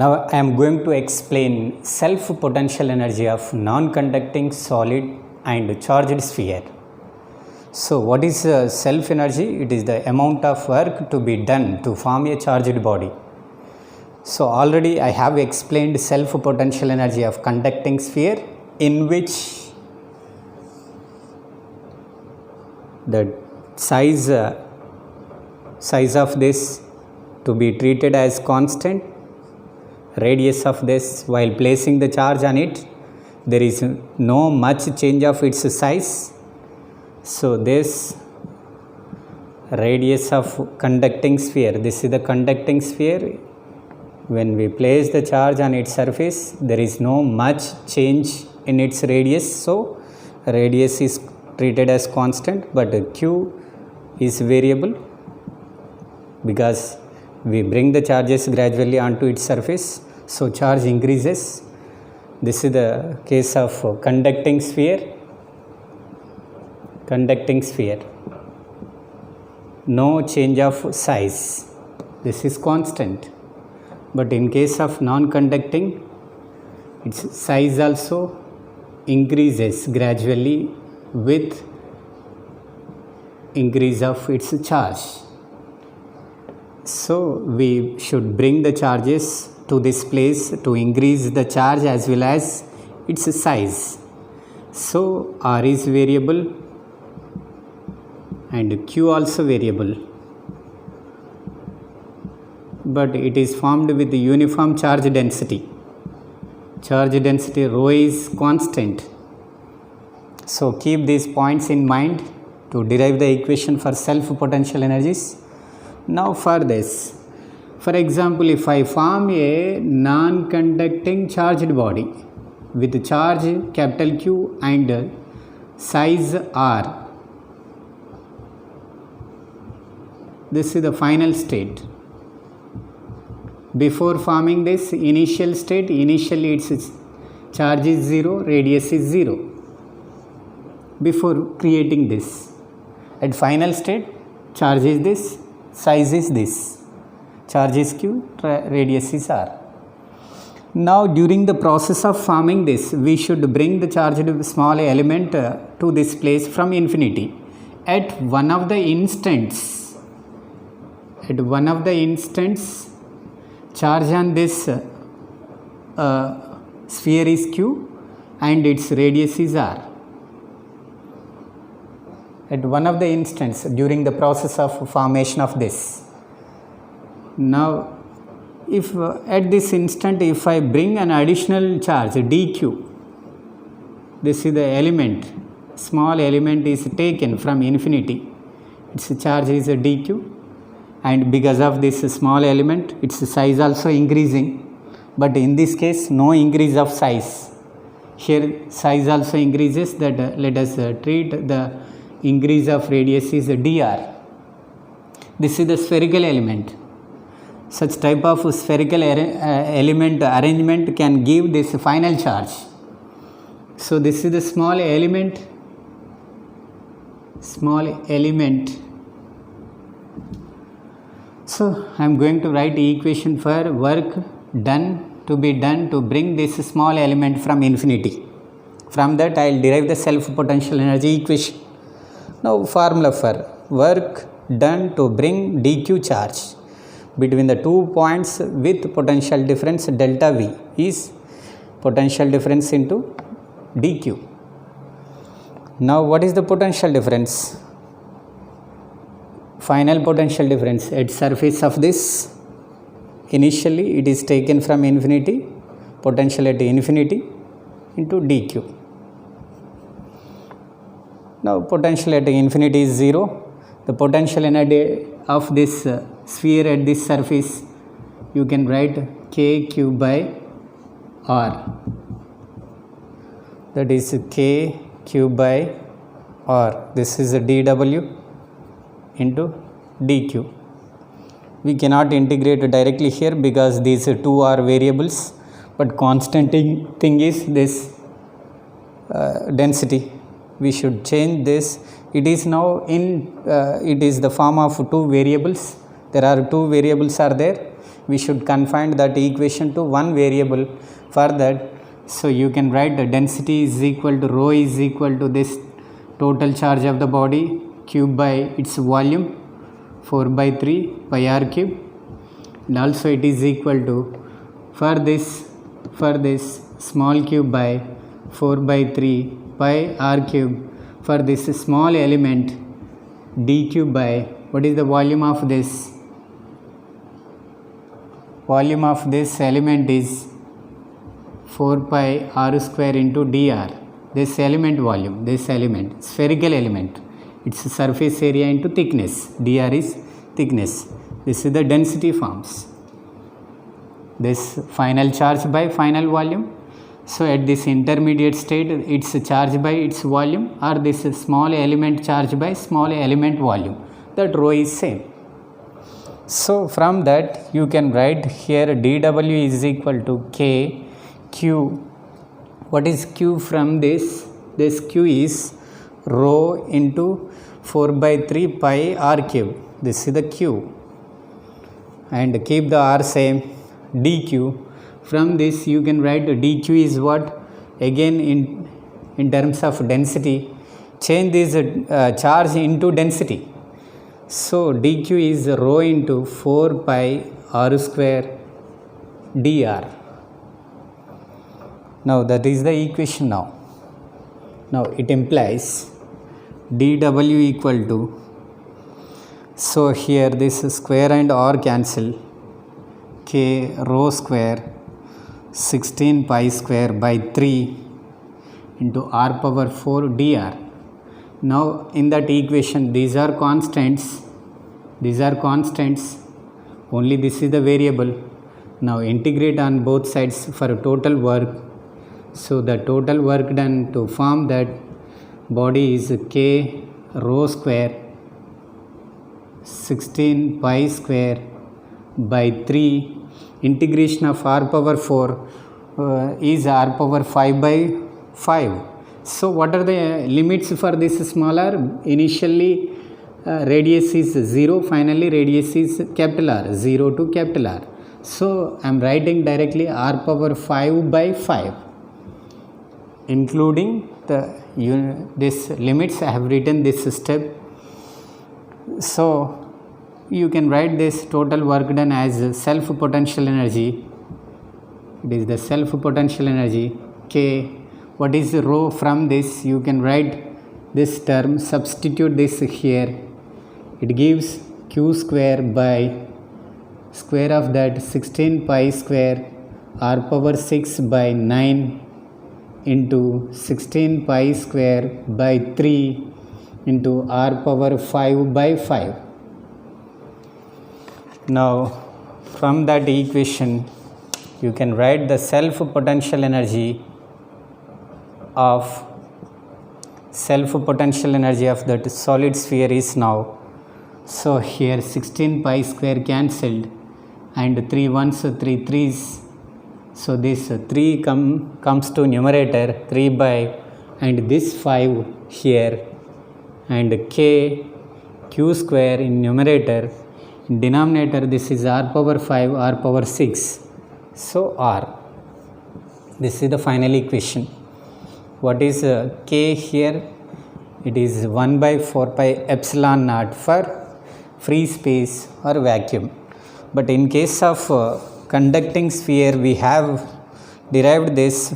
Now I am going to explain self-potential energy of non-conducting solid and charged sphere. So what is self-energy? It is the amount of work to be done to form a charged body. So already I have explained self-potential energy of conducting sphere, in which the size of this to be treated as constant, radius of this while placing the charge on it, there is no much change of its size. So this radius of conducting sphere, this is the conducting sphere. When we place the charge on its surface, there is no much change in its radius, so radius is treated as constant, but q is variable because we bring the charges gradually onto its surface, so charge increases. This is the case of conducting sphere. No change of size, this is constant. But in case of non-conducting, its size also increases gradually with increase of its charge. So we should bring the charges to this place to increase the charge as well as its size. So R is variable and Q also variable, but it is formed with the uniform charge density. Charge density rho is constant. So keep these points in mind to derive the equation for self-potential energies. Now for this, for example, if I form a non-conducting charged body with charge capital Q and size R, this is the final state. Before forming this initial state, initially its charge is 0, radius is 0. Before creating this, at final state, charge is this, size is this, charge is Q, radius is R. Now during the process of forming this, we should bring the charged small element to this place from infinity. At one of the instants, charge on this sphere is Q and its radius is R. At one of the instants during the process of formation of this. Now if at this instant, if I bring an additional charge dq, this is the element, small element is taken from infinity, its charge is a dq, and because of this small element its size also increasing, but in this case no increase of size. Here size also increases, that let us treat the increase of radius is dr. This is the spherical element. Such type of spherical element arrangement can give this final charge. So this is the small element. So I am going to write equation for work done to be done to bring this small element from infinity. From that I will derive the self-potential energy equation. Now formula for work done to bring dq charge between the 2 points with potential difference delta V is potential difference into dq. Now what is the potential difference? Final potential difference at surface of this, initially it is taken from infinity, potential at infinity into dq. Now potential at infinity is 0. The potential energy of this sphere at this surface, you can write kq by r. That is kq by r. This is a dw into dq. We cannot integrate directly here because these two are variables, but constant thing is this density. We should change this. It is now in it is the form of two variables. There are two variables are there. we should confine that equation to one variable. For that, so you can write the density is equal to rho is equal to this total charge of the body cube by its volume 4 by 3 pi r cube, and also it is equal to for this small cube by 4 by 3 pi r cube for this small element d cube by what is the volume of this? Volume of this element is 4 pi r square into dr. This element volume, this element, spherical element, its surface area into thickness, dr is thickness. This is the density forms. This final charge by final volume. So at this intermediate state, it's charged by its volume, or this small element charged by small element volume. That rho is same. So from that you can write here dW is equal to K Q. What is Q from this? This Q is rho into 4 by 3 pi r cube. This is the Q. And keep the r same, dq. From this you can write dq is what? Again in terms of density, change this charge into density. So dq is rho into 4 pi r square dr. Now that is the equation now. Now it implies dW equal to, so here this square and r cancel, k rho square 16 pi square by 3 into r power 4 dr. Now in that equation these are constants, only this is the variable. Now integrate on both sides for total work. So the total work done to form that body is k rho square 16 pi square by 3 integration of r power 4 is r power 5 by 5. So what are the limits for this smaller? Initially radius is 0, finally radius is capital R, 0 to capital R. So I am writing directly r power 5 by 5. Including this limits, I have written this step. So you can write this total work done as self potential energy. It is the self potential energy K. What is rho? From this you can write this term, substitute this here. It gives q square by square of that 16 pi square r power 6 by 9 into 16 pi square by 3 into r power 5 by 5. Now from that equation you can write the self potential energy of that solid sphere is now, so here 16 pi square cancelled and 3 ones 3 threes. So this 3 comes to numerator 3 by, and this 5 here, and k q square in numerator, in denominator this is r power 5 r power 6. So r, this is the final equation. What is k here? It is 1 by 4 pi epsilon naught for free space or vacuum. But in case of conducting sphere we have derived this